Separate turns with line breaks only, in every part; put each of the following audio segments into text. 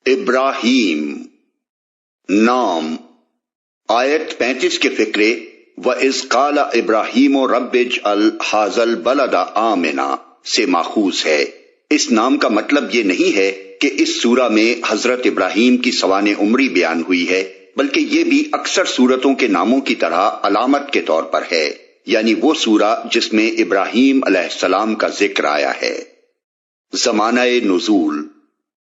ابراہیم نام، آیت 35 کے فقرے وَإِذْ قَالَ إِبْرَاهِيمُ رَبِّ اجْعَلْ هَٰذَا الْبَلَدَ آمِنًا سے ماخوذ ہے۔ اس نام کا مطلب یہ نہیں ہے کہ اس سورہ میں حضرت ابراہیم کی سوانح عمری بیان ہوئی ہے، بلکہ یہ بھی اکثر سورتوں کے ناموں کی طرح علامت کے طور پر ہے، یعنی وہ سورہ جس میں ابراہیم علیہ السلام کا ذکر آیا ہے۔ زمانہ نزول،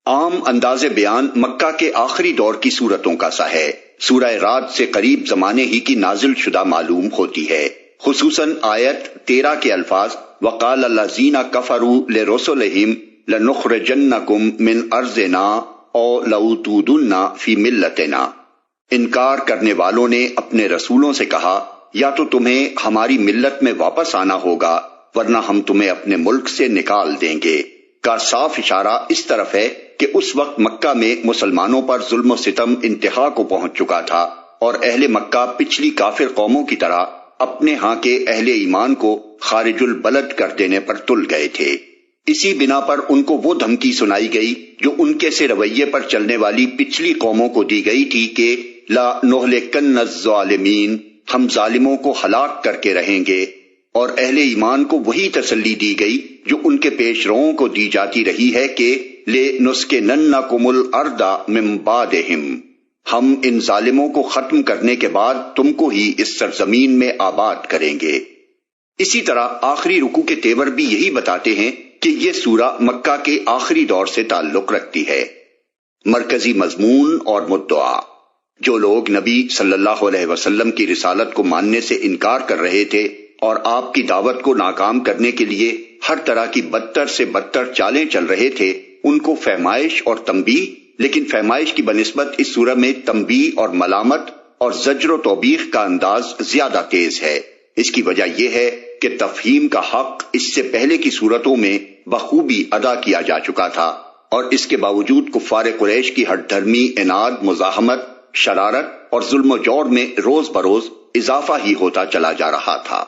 عام انداز بیان مکہ کے آخری دور کی سورتوں کا سا ہے۔ سورہ رعد سے قریب زمانے ہی کی نازل شدہ معلوم ہوتی ہے، خصوصاً آیت 13 کے الفاظ وَقَالَ الَّذِينَ كَفَرُوا لِرُسُلِهِمْ لَنُخْرِجَنَّكُمْ مِنْ أَرْضِنَا أَوْ لَتَعُودُنَّ فِي مِلَّتِنَا۔ انکار کرنے والوں نے اپنے رسولوں سے کہا یا تو تمہیں ہماری ملت میں واپس آنا ہوگا ورنہ ہم تمہیں اپنے ملک سے نکال دیں گے، کا صاف اشارہ اس طرف ہے کہ اس وقت مکہ میں مسلمانوں پر ظلم و ستم انتہا کو پہنچ چکا تھا اور اہل مکہ پچھلی کافر قوموں کی طرح اپنے ہاں کے اہل ایمان کو خارج البلد کر دینے پر تل گئے تھے۔ اسی بنا پر ان کو وہ دھمکی سنائی گئی جو ان کے سے رویے پر چلنے والی پچھلی قوموں کو دی گئی تھی کہ لا نہلکن الظالمین، ہم ظالموں کو ہلاک کر کے رہیں گے، اور اہل ایمان کو وہی تسلی دی گئی جو ان کے پیش روؤں کو دی جاتی رہی ہے کہ لِنُسْكِنَنَّكُمُ الْأَرْضَ مِن بَعْدِهِمْ، ہم ان ظالموں کو ختم کرنے کے بعد تم کو ہی اس سرزمین میں آباد کریں گے۔ اسی طرح آخری رکوع کے تیور بھی یہی بتاتے ہیں کہ یہ سورہ مکہ کے آخری دور سے تعلق رکھتی ہے۔ مرکزی مضمون اور مدعا، جو لوگ نبی صلی اللہ علیہ وسلم کی رسالت کو ماننے سے انکار کر رہے تھے اور آپ کی دعوت کو ناکام کرنے کے لیے ہر طرح کی بدتر سے بدتر چالیں چل رہے تھے، ان کو فہمائش اور تنبیہ، لیکن فہمائش کی بنسبت اس سورہ میں تنبیہ اور ملامت اور زجر و توبیخ کا انداز زیادہ تیز ہے۔ اس کی وجہ یہ ہے کہ تفہیم کا حق اس سے پہلے کی سورتوں میں بخوبی ادا کیا جا چکا تھا، اور اس کے باوجود کفار قریش کی ہٹ دھرمی، اناد، مزاحمت، شرارت اور ظلم و جور میں روز بروز اضافہ ہی ہوتا چلا جا رہا تھا۔